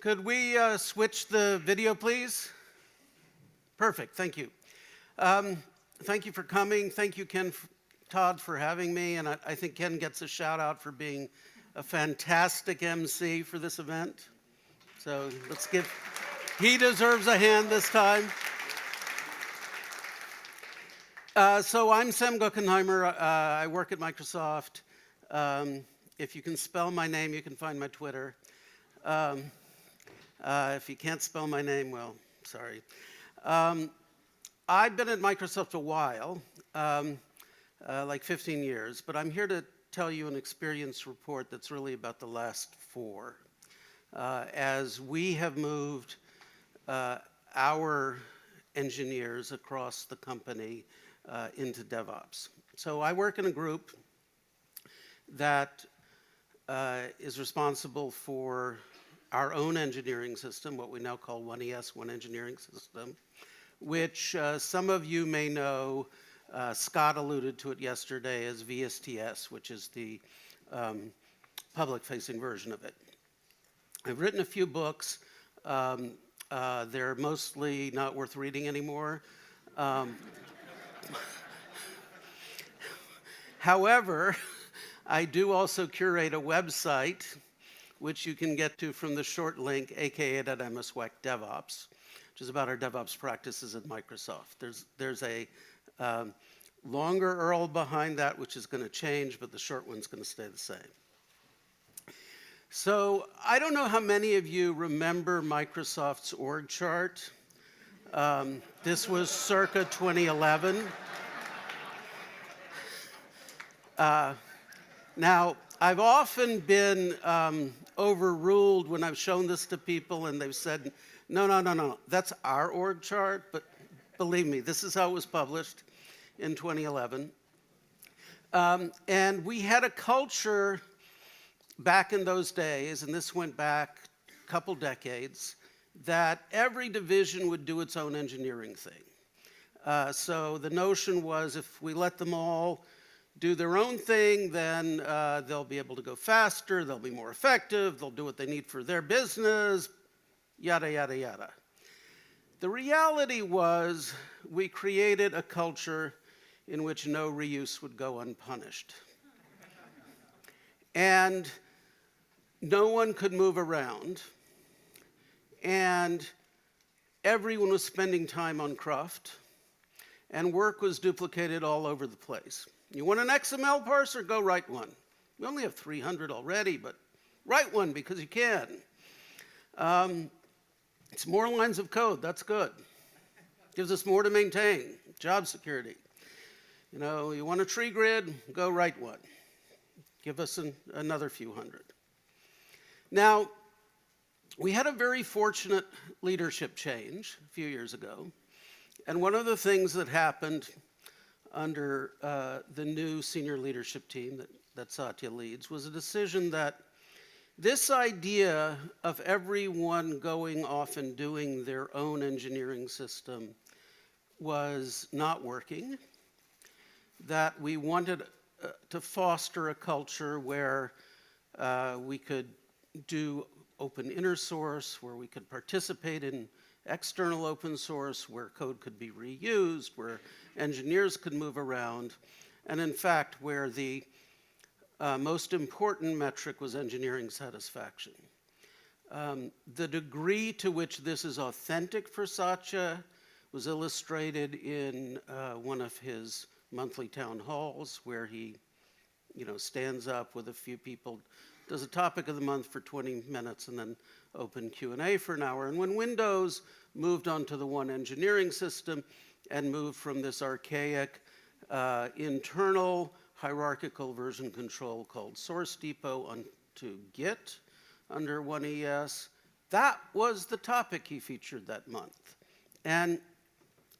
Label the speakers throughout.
Speaker 1: Could we switch the video, please? Perfect, thank you. Thank you for coming. Thank you, Todd, for having me. And I think Ken gets a shout out for being a fantastic MC for this event. So he deserves a hand this time. So I'm Sam Guckenheimer. I work at Microsoft. If you can spell my name, you can find my Twitter. If you can't spell my name, well, sorry. I've been at Microsoft a while, like 15 years, but I'm here to tell you an experience report that's really about the last 4. As we have moved our engineers across the company into DevOps. So I work in a group that is responsible for our own engineering system, what we now call 1ES, One Engineering System, which some of you may know, Scott alluded to it yesterday as VSTS, which is the public-facing version of it. I've written a few books. They're mostly not worth reading anymore. However, I do also curate a website which you can get to from the short link, aka.mswec.devops, which is about our DevOps practices at Microsoft. There's a longer URL behind that, which is going to change, but the short one's going to stay the same. So I don't know how many of you remember Microsoft's org chart. This was circa 2011. Now, I've often been overruled when I've shown this to people and they've said, no, that's our org chart, but believe me, this is how it was published in 2011. And we had a culture back in those days, and this went back a couple decades, that every division would do its own engineering thing. So the notion was if we let them all do their own thing, then they'll be able to go faster, they'll be more effective, they'll do what they need for their business, yada, yada, yada. The reality was we created a culture in which no reuse would go unpunished. And no one could move around, and everyone was spending time on craft, and work was duplicated all over the place. You want an XML parser? Go write one. We only have 300 already, but write one because you can. It's more lines of code. That's good. Gives us more to maintain. Job security. You know, you want a tree grid? Go write one. Give us another few hundred. Now, we had a very fortunate leadership change a few years ago. And one of the things that happened under the new senior leadership team that Satya leads was a decision that this idea of everyone going off and doing their own engineering system was not working, that we wanted to foster a culture where we could do open inner source, where we could participate in external open source, where code could be reused, where engineers could move around, and in fact, where the most important metric was engineering satisfaction. The degree to which this is authentic for Satya was illustrated in one of his monthly town halls, where he, stands up with a few people, does a topic of the month for 20 minutes, and then open Q&A for an hour. And when Windows moved onto the One Engineering System and moved from this archaic internal hierarchical version control called Source Depot onto Git under 1ES, that was the topic he featured that month. And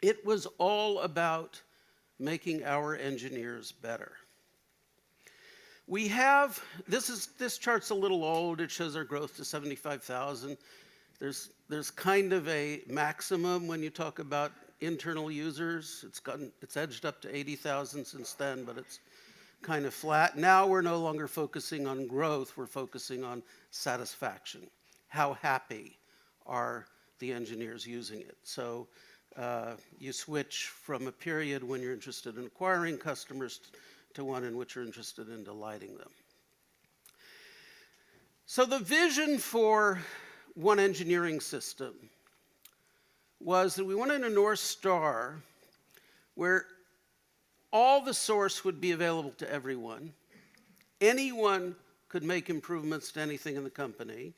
Speaker 1: it was all about making our engineers better. We have, this chart's a little old. It shows our growth to 75,000. There's kind of a maximum when you talk about internal users. It's edged up to 80,000 since then, but it's kind of flat. Now we're no longer focusing on growth. We're focusing on satisfaction. how happy are the engineers using it. So you switch from a period when you're interested in acquiring customers to one in which you're interested in delighting them. So the vision for one engineering system was that we wanted a North Star where all the source would be available to everyone. Anyone could make improvements to anything in the company.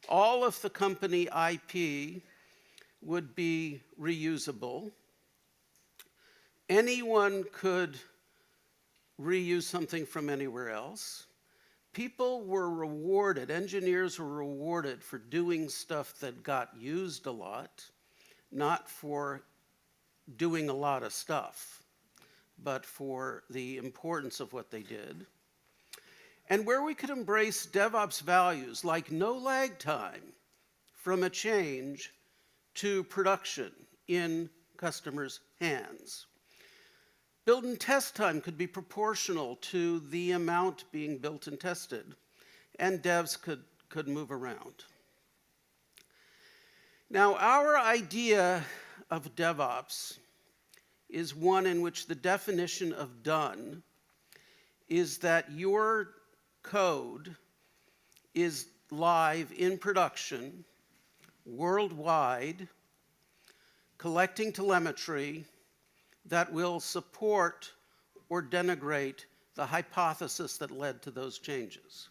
Speaker 1: All of the company IP would be reusable. Anyone could reuse something from anywhere else. People were rewarded, engineers were rewarded for doing stuff that got used a lot, not for doing a lot of stuff, but for the importance of what they did. And where we could embrace DevOps values like no lag time from a change to production in customers' hands. Build and test time could be proportional to the amount being built and tested, and devs could move around. Now, our idea of DevOps is one in which the definition of done is that your code is live in production worldwide, collecting telemetry that will support or denigrate the hypothesis that led to those changes.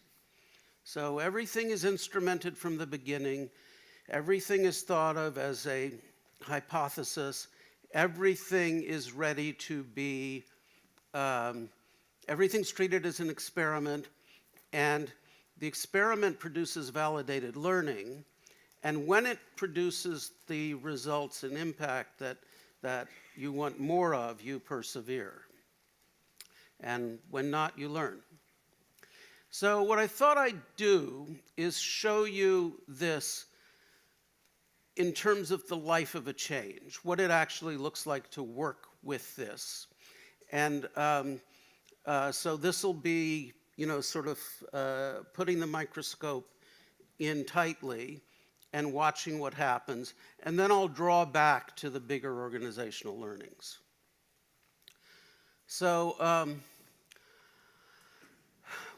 Speaker 1: So everything is instrumented from the beginning. Everything is thought of as a hypothesis. Everything is ready to be, everything's treated as an experiment, and the experiment produces validated learning. And when it produces the results and impact that you want more of, you persevere. And when not, you learn. So what I thought I'd do is show you this in terms of the life of a change, what it actually looks like to work with this. And so this will be, sort of putting the microscope in tightly and watching what happens, and then I'll draw back to the bigger organizational learnings. So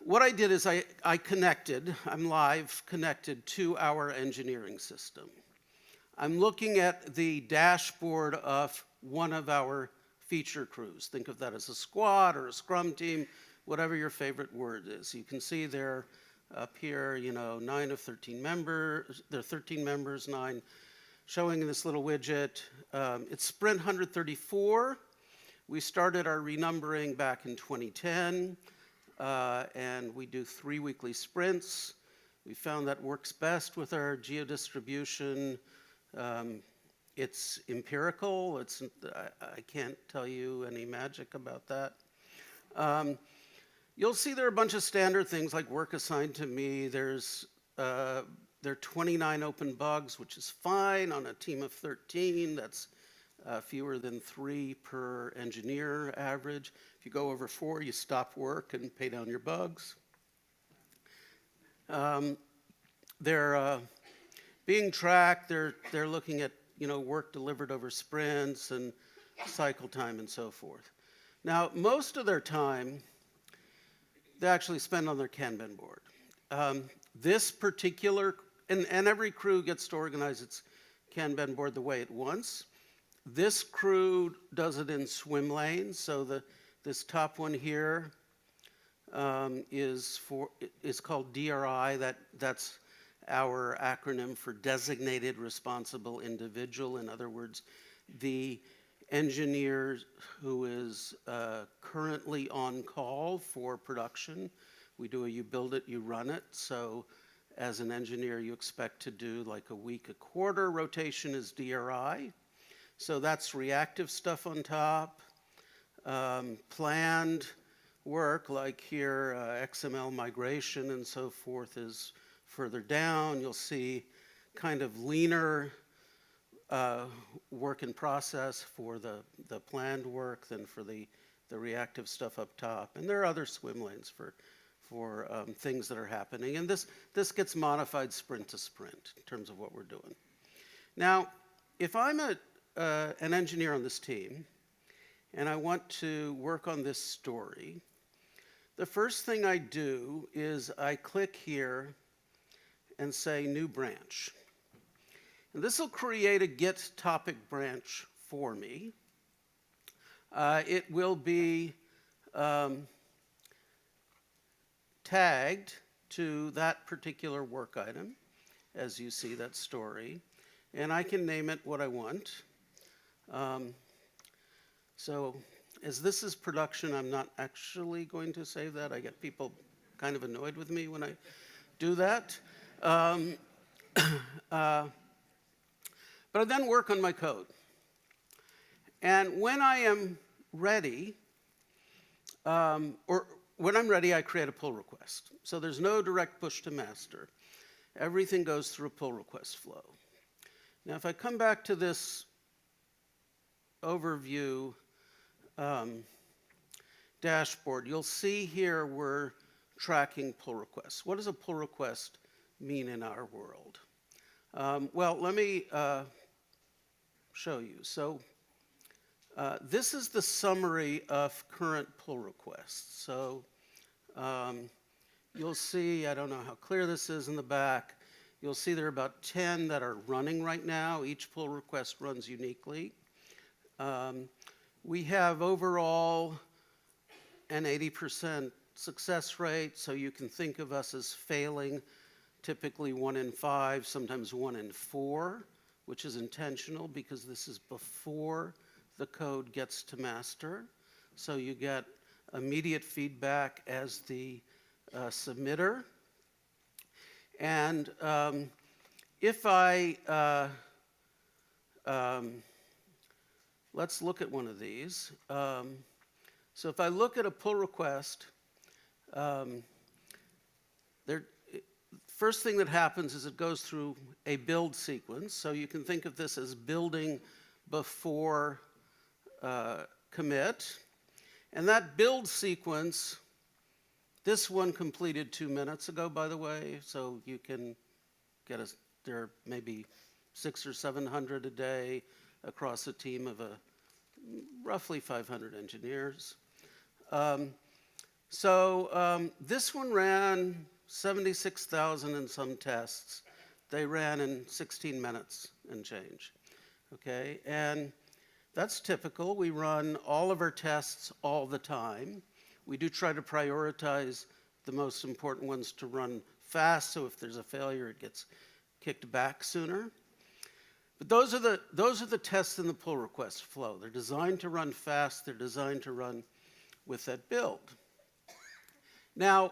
Speaker 1: what I did is I'm live connected to our engineering system. I'm looking at the dashboard of one of our feature crews. Think of that as a squad or a scrum team, whatever your favorite word is. You can see there up here, 9 of 13 members. There are 13 members, 9 showing in this little widget. It's sprint 134. We started our renumbering back in 2010, and we do 3 weekly sprints. We found that works best with our geodistribution. It's empirical. I can't tell you any magic about that. You'll see there are a bunch of standard things like work assigned to me. There are 29 open bugs, which is fine on a team of 13. That's fewer than 3 per engineer average. If you go over 4, you stop work and pay down your bugs. They're being tracked. They're looking at work delivered over sprints and cycle time and so forth. Now, most of their time they actually spend on their Kanban board. This particular, and every crew gets to organize its Kanban board the way it wants. This crew does it in swim lanes. So this top one here is called DRI. That's our acronym for Designated Responsible Individual. In other words, the engineer who is currently on call for production. We do you build it, you run it. So as an engineer, you expect to do like a week, a quarter. Rotation is DRI. So that's reactive stuff on top. Planned work, like here, XML migration and so forth, is further down. You'll see kind of leaner work in process for the planned work than for the reactive stuff up top. And there are other swim lanes for for things that are happening. And this gets modified sprint to sprint in terms of what we're doing. Now, if I'm an engineer on this team, and I want to work on this story, the first thing I do is I click here and say New Branch. And this will create a Git topic branch for me. It will be tagged to that particular work item, as you see that story. And I can name it what I want. So as this is production, I'm not actually going to save that. I get people kind of annoyed with me when I do that. But I then work on my code. And when I am ready, or when I'm ready, I create a pull request. So there's no direct push to master. Everything goes through a pull request flow. Now, if I come back to this overview dashboard, you'll see here we're tracking pull requests. What does a pull request mean in our world? Well, let me show you. So this is the summary of current pull requests. So you'll see, I don't know how clear this is in the back, you'll see there are about 10 that are running right now. Each pull request runs uniquely. We have overall an 80% success rate, so you can think of us as failing typically 1 in 5, sometimes 1 in 4, which is intentional because this is before the code gets to master. So you get immediate feedback as the submitter. And if I, let's look at one of these. So if I look at a pull request, first thing that happens is it goes through a build sequence. So you can think of this as building before commit. And that build sequence, this one completed 2 minutes ago, by the way. So you can get there are maybe 600 or 700 a day across a team of roughly 500 engineers. This one ran 76,000 and some tests. They ran in 16 minutes and change. Okay, and that's typical. We run all of our tests all the time. We do try to prioritize the most important ones to run fast, so if there's a failure, it gets kicked back sooner. But those are the tests in the pull request flow. They're designed to run fast. They're designed to run with that build. Now,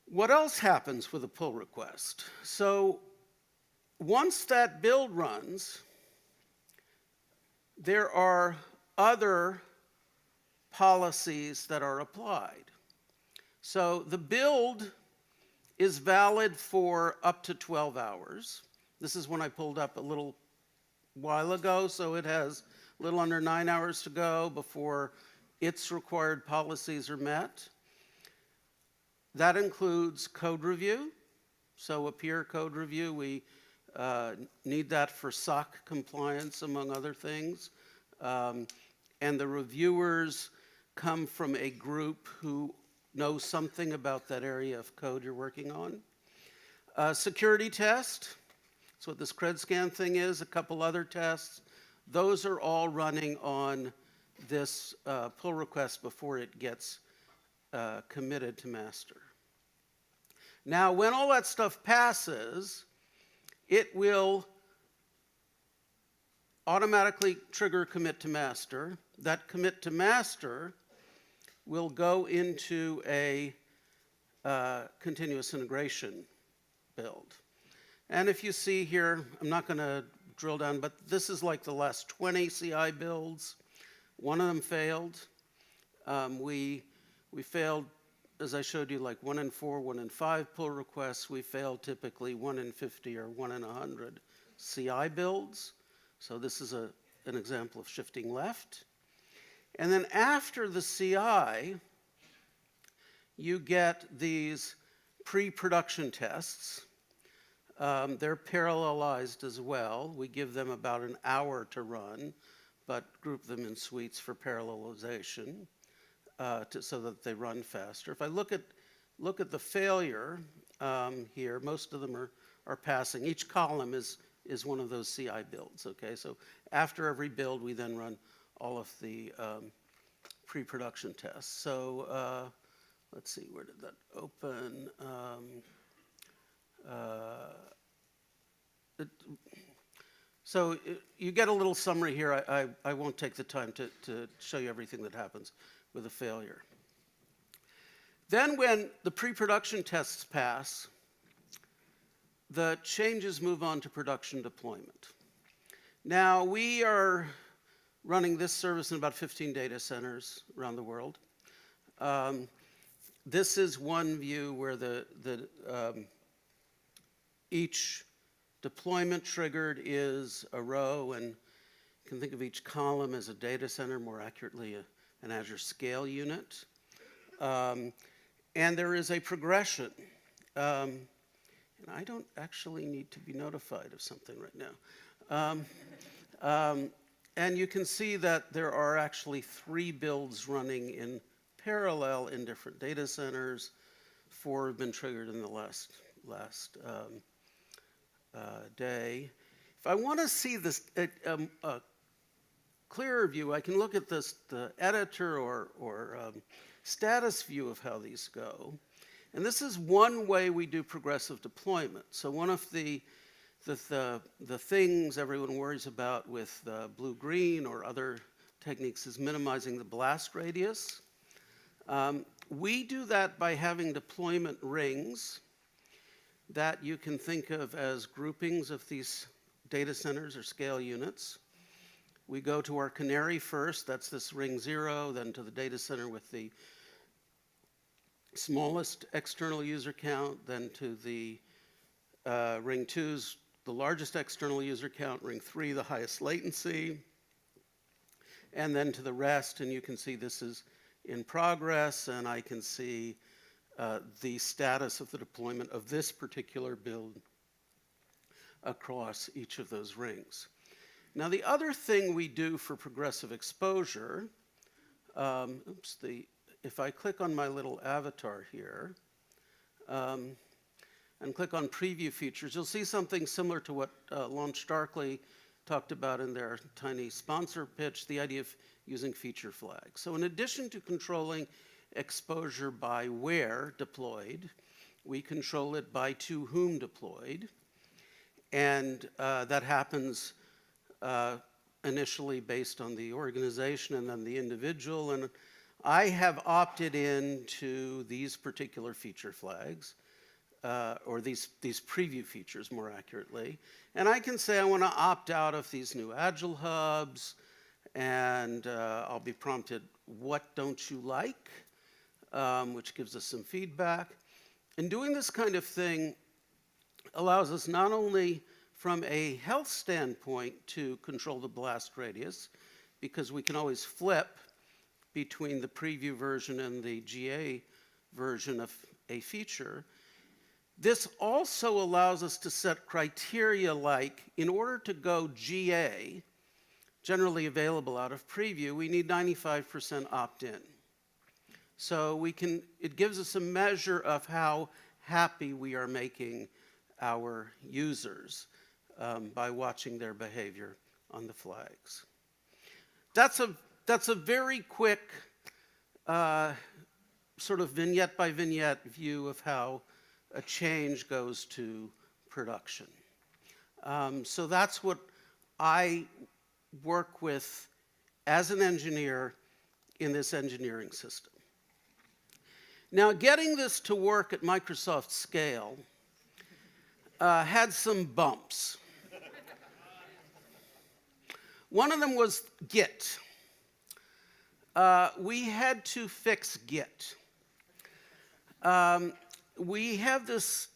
Speaker 1: what else happens with a pull request? So once that build runs, there are other policies that are applied. So the build is valid for up to 12 hours. This is one I pulled up a little while ago, so it has a little under 9 hours to go before its required policies are met. That includes code review. So a peer code review, we need that for SOC compliance, among other things. And the reviewers come from a group who know something about that area of code you're working on. Security test. That's what this cred scan thing is, a couple other tests. Those are all running on this pull request before it gets committed to master. Now, when all that stuff passes, it will automatically trigger commit to master. That commit to master will go into a continuous integration build. And if you see here, I'm not going to drill down, but this is like the last 20 CI builds. One of them failed. We failed, as I showed you, like 1 in 4, 1 in 5 pull requests. We failed typically 1 in 50 or 1 in 100 CI builds. So this is an example of shifting left. And then after the CI, you get these pre-production tests. They're parallelized as well. We give them about an hour to run, but group them in suites for parallelization so that they run faster. If I look at the failure here, most of them are passing. Each column is one of those CI builds, okay? So after every build, we then run all of the pre-production tests. So let's see, where did that open? You get a little summary here. I won't take the time to show you everything that happens with a failure. Then when the pre-production tests pass, the changes move on to production deployment. Now, we are running this service in about 15 data centers around the world. This is one view where each deployment triggered is a row, and you can think of each column as a data center, more accurately an Azure Scale unit. And there is a progression. And I don't actually need to be notified of something right now. And you can see that there are actually 3 builds running in parallel in different data centers. 4 have been triggered in the last day. If I want to see this a clearer view, I can look at the editor or status view of how these go. And this is one way we do progressive deployment. So one of the things everyone worries about with blue-green or other techniques is minimizing the blast radius. We do that by having deployment rings that you can think of as groupings of these data centers or scale units. We go to our canary first, that's this ring 0, then to the data center with the smallest external user count, then to the ring 2's the largest external user count, ring 3 the highest latency, and then to the rest, and you can see this is in progress, and I can see the status of the deployment of this particular build across each of those rings. Now, the other thing we do for progressive exposure, if I click on my little avatar here and click on preview features, you'll see something similar to what LaunchDarkly talked about in their tiny sponsor pitch, the idea of using feature flags. So in addition to controlling exposure by where deployed, we control it by to whom deployed. And that happens initially based on the organization and then the individual. And I have opted into these particular feature flags, or these preview features more accurately. And I can say I want to opt out of these new Agile hubs, and I'll be prompted, what don't you like? Which gives us some feedback. And doing this kind of thing allows us not only from a health standpoint to control the blast radius, because we can always flip between the preview version and the GA version of a feature. This also allows us to set criteria like, in order to go GA, generally available out of preview, we need 95% opt-in. So it gives us a measure of how happy we are making our users by watching their behavior on the flags. That's a very quick sort of vignette by vignette view of how a change goes to production. So that's what I work with as an engineer in this engineering system. Now, getting this to work at Microsoft scale had some bumps. One of them was Git. We had to fix Git. We have this,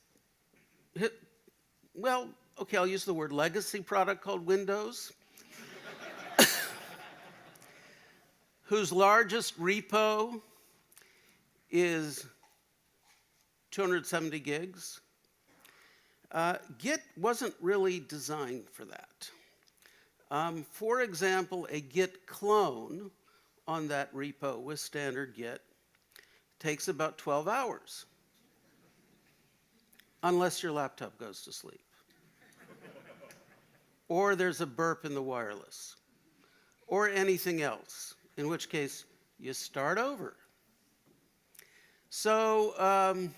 Speaker 1: well, okay, I'll use the word legacy product called Windows, whose largest repo is 270 gigs. Git wasn't really designed for that. For example, a Git clone on that repo with standard Git takes about 12 hours, unless your laptop goes to sleep, or there's a burp in the wireless, or anything else, in which case you start over. So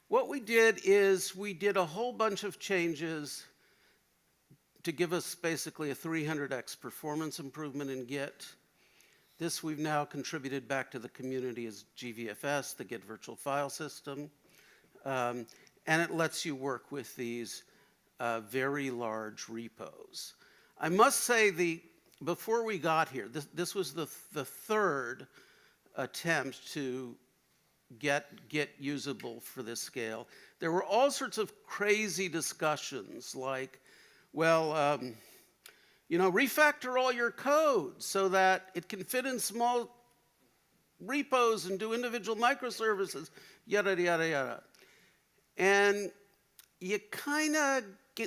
Speaker 1: what we did is we did a whole bunch of changes to give us basically a 300x performance improvement in Git. This we've now contributed back to the community as GVFS, the Git Virtual File System. And it lets you work with these very large repos. I must say, before we got here, this was the third attempt to get Git usable for this scale. There were all sorts of crazy discussions like, well, refactor all your code so that it can fit in small repos and do individual microservices, yada, yada, yada. And you kind of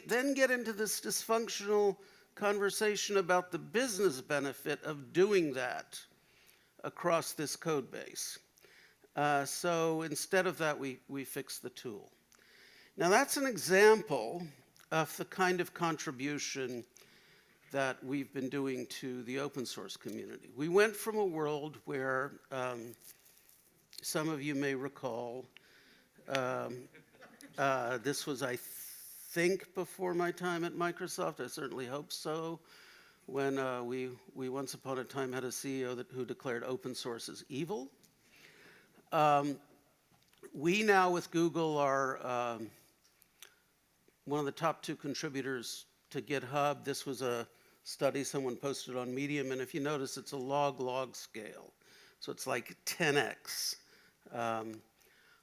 Speaker 1: then get into this dysfunctional conversation about the business benefit of doing that across this code base. So instead of that, we fixed the tool. Now that's an example of the kind of contribution that we've been doing to the open source community. We went from a world where some of you may recall, this was, I think, before my time at Microsoft. I certainly hope so. When we once upon a time had a CEO who declared open source as evil. We now with Google are one of the top 2 contributors to GitHub. This was a study someone posted on Medium, and if you notice, it's a log scale. So it's like 10x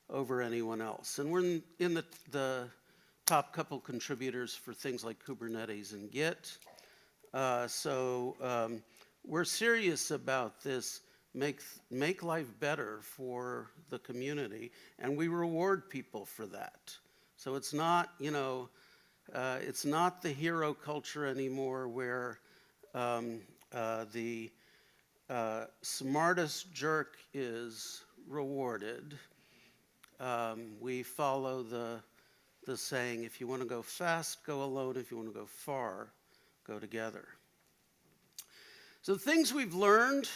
Speaker 1: over anyone else. And we're in the top couple contributors for things like Kubernetes and Git. So we're serious about this, make life better for the community, and we reward people for that. So it's not, it's not the hero culture anymore where the smartest jerk is rewarded. We follow the saying, if you want to go fast, go alone. If you want to go far, go together. So the things we've learned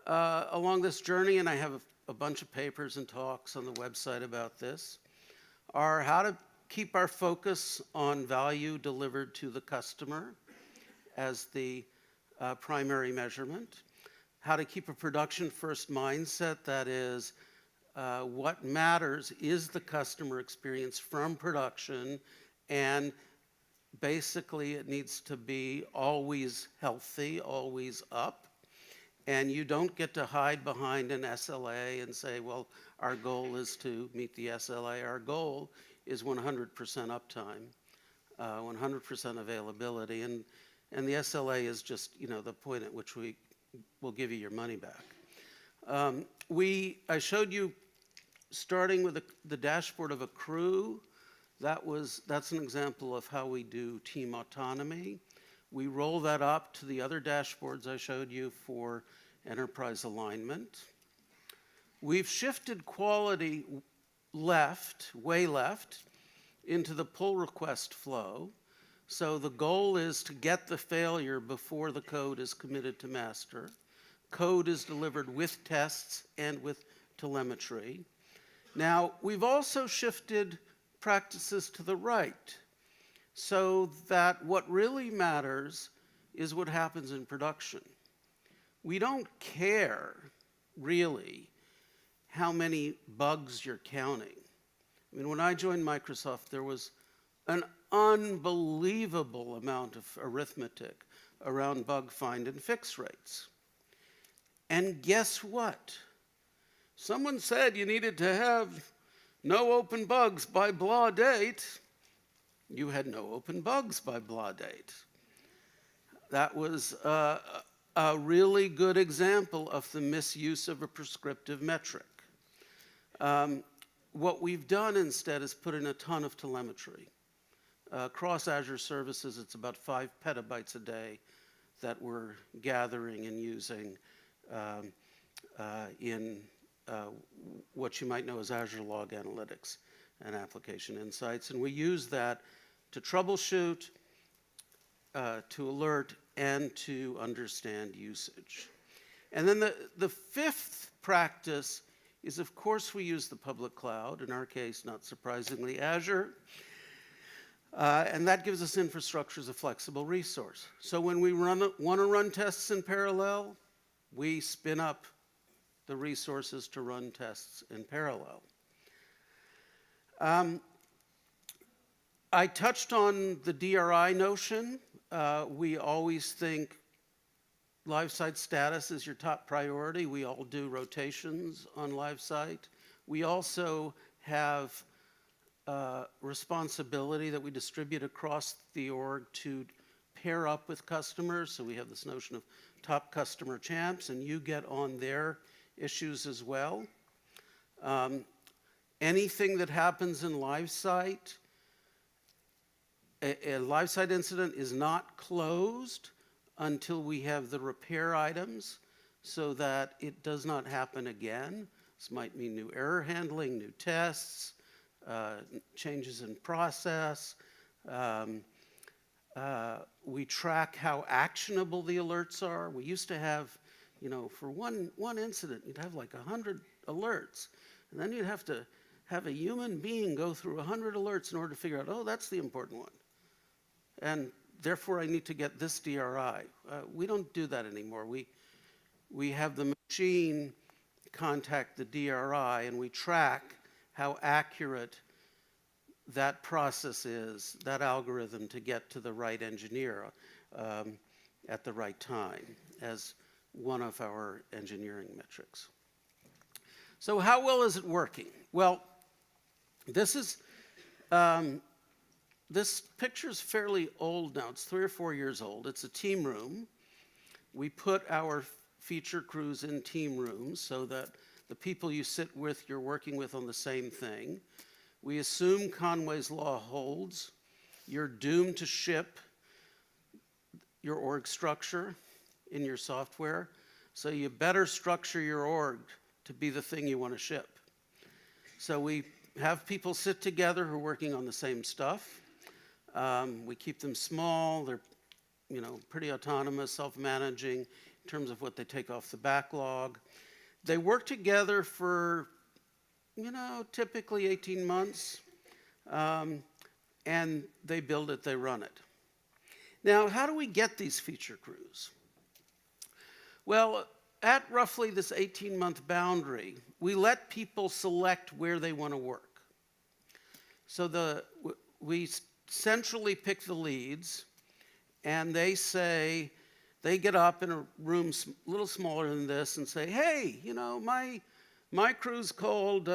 Speaker 1: along this journey, and I have a bunch of papers and talks on the website about this, are how to keep our focus on value delivered to the customer as the primary measurement, how to keep a production-first mindset, that is, what matters is the customer experience from production, and basically it needs to be always healthy, always up, and you don't get to hide behind an SLA and say, well, our goal is to meet the SLA. Our goal is 100% uptime, 100% availability, and the SLA is just, the point at which we will give you your money back. I showed you starting with the dashboard of a crew. That's an example of how we do team autonomy. We roll that up to the other dashboards I showed you for enterprise alignment. We've shifted quality way left, into the pull request flow. So the goal is to get the failure before the code is committed to master. Code is delivered with tests and with telemetry. Now, we've also shifted practices to the right, so that what really matters is what happens in production. We don't care, really, how many bugs you're counting. I mean, when I joined Microsoft, there was an unbelievable amount of arithmetic around bug find and fix rates. And guess what? Someone said you needed to have no open bugs by blah date. You had no open bugs by blah date. That was a really good example of the misuse of a prescriptive metric. what we've done instead is put in a ton of telemetry. Across Azure services, it's about 5 petabytes a day that we're gathering and using in what you might know as Azure Log Analytics and Application Insights. And we use that to troubleshoot, to alert, and to understand usage. And then the fifth practice is, of course, we use the public cloud, in our case, not surprisingly, Azure. And that gives us infrastructure as a flexible resource. So when we want to run tests in parallel, we spin up the resources to run tests in parallel. I touched on the DRI notion. We always think live site status is your top priority. We all do rotations on live site. We also have responsibility that we distribute across the org to pair up with customers. So we have this notion of top customer champs, and you get on their issues as well. Anything that happens in live site, a live site incident is not closed until we have the repair items so that it does not happen again. This might mean new error handling, new tests, changes in process. We track how actionable the alerts are. We used to have, for one incident, you'd have like 100 alerts. And then you'd have to have a human being go through 100 alerts in order to figure out, oh, that's the important one. And therefore, I need to get this DRI. We don't do that anymore. We have the machine contact the DRI, and we track how accurate that process is, that algorithm, to get to the right engineer at the right time as one of our engineering metrics. So how well is it working? Well, this picture is fairly old now. It's 3 or 4 years old. It's a team room. We put our feature crews in team rooms so that the people you sit with, you're working with on the same thing. We assume Conway's law holds. You're doomed to ship your org structure in your software. So you better structure your org to be the thing you want to ship. So we have people sit together who are working on the same stuff. We keep them small. They're, pretty autonomous, self-managing in terms of what they take off the backlog. They work together for, typically 18 months, and they build it, they run it. Now, how do we get these feature crews? Well, at roughly this 18-month boundary, we let people select where they want to work. So we centrally pick the leads, and they get up in a room a little smaller than this and say, hey, my crew's called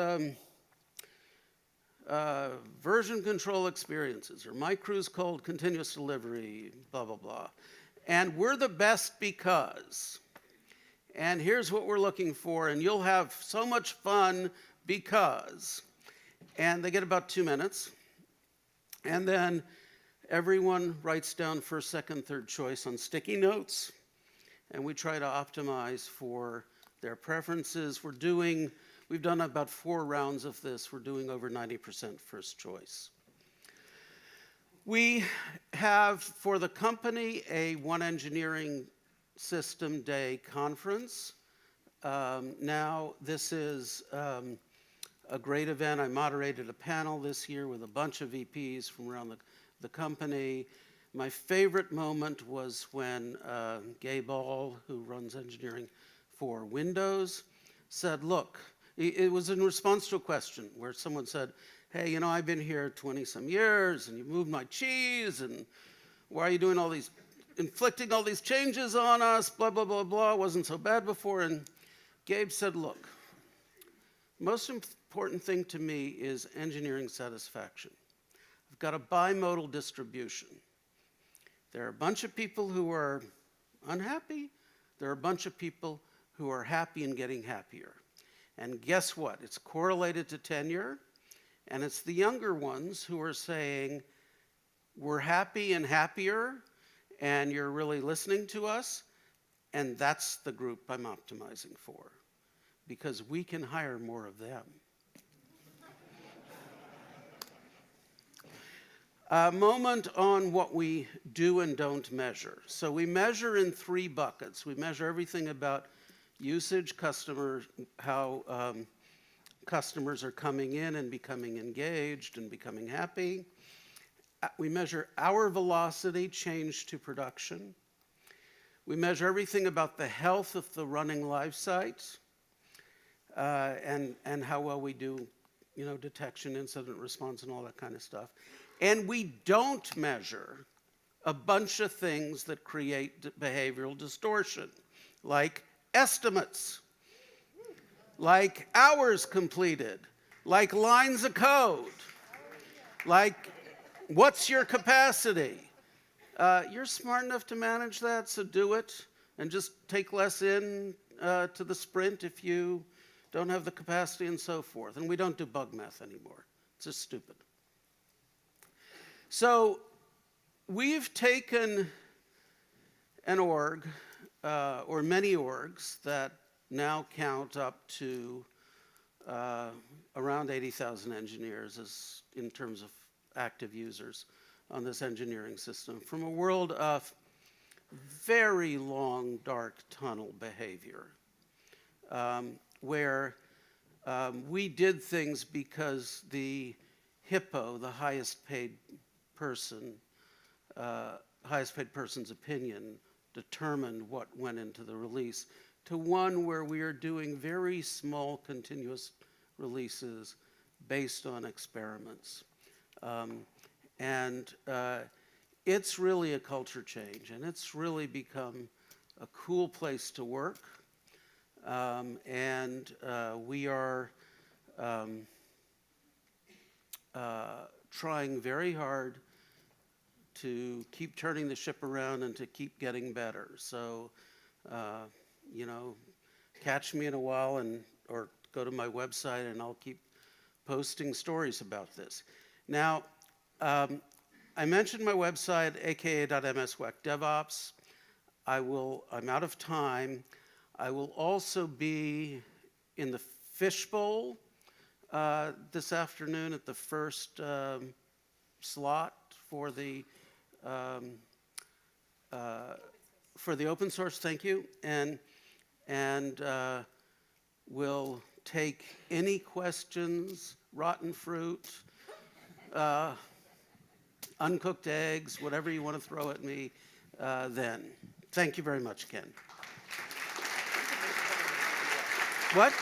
Speaker 1: version control experiences, or my crew's called continuous delivery, blah, blah, blah. And we're the best because, and here's what we're looking for, and you'll have so much fun because. And they get about 2 minutes. And then everyone writes down first, second, third choice on sticky notes. And we try to optimize for their preferences. We've done about 4 rounds of this. We're doing over 90% first choice. We have, for the company, a One Engineering System Day conference. Now, this is a great event. I moderated a panel this year with a bunch of VPs from around the company. My favorite moment was when Gabe Ball, who runs engineering for Windows, said, look, it was in response to a question where someone said, hey, I've been here 20-some years, and you moved my cheese, and why are you doing inflicting all these changes on us, blah, blah, blah, blah, it wasn't so bad before. And Gabe said, look, most important thing to me is engineering satisfaction. I've got a bimodal distribution. There are a bunch of people who are unhappy. There are a bunch of people who are happy and getting happier. And guess what? It's correlated to tenure. And it's the younger ones who are saying, we're happy and happier, and you're really listening to us. And that's the group I'm optimizing for, because we can hire more of them. A moment on what we do and don't measure. So we measure in 3 buckets. We measure everything about usage, how customers are coming in and becoming engaged and becoming happy. We measure our velocity, change to production. We measure everything about the health of the running live site and how well we do, detection, incident response, and all that kind of stuff. And we don't measure a bunch of things that create behavioral distortion, like estimates, like hours completed, like lines of code, like what's your capacity. You're smart enough to manage that, so do it, and just take less in to the sprint if you don't have the capacity and so forth. And we don't do bug math anymore. It's just stupid. So we've taken an org, or many orgs, that now count up to around 80,000 engineers in terms of active users on this engineering system, from a world of very long, dark tunnel behavior, where we did things because the hippo, the highest paid person's opinion, determined what went into the release, to one where we are doing very small continuous releases based on experiments. It's really a culture change, and it's really become a cool place to work. We are trying very hard to keep turning the ship around and to keep getting better. So, catch me in a while or go to my website, and I'll keep posting stories about this. Now, I mentioned my website, aka.mswec.devops. I'm out of time. I will also be in the Fishbowl this afternoon at the first slot for the open source. Thank you, and we'll take any questions, rotten fruit, uncooked eggs, whatever you want to throw at me then. Thank you very much, Ken. What?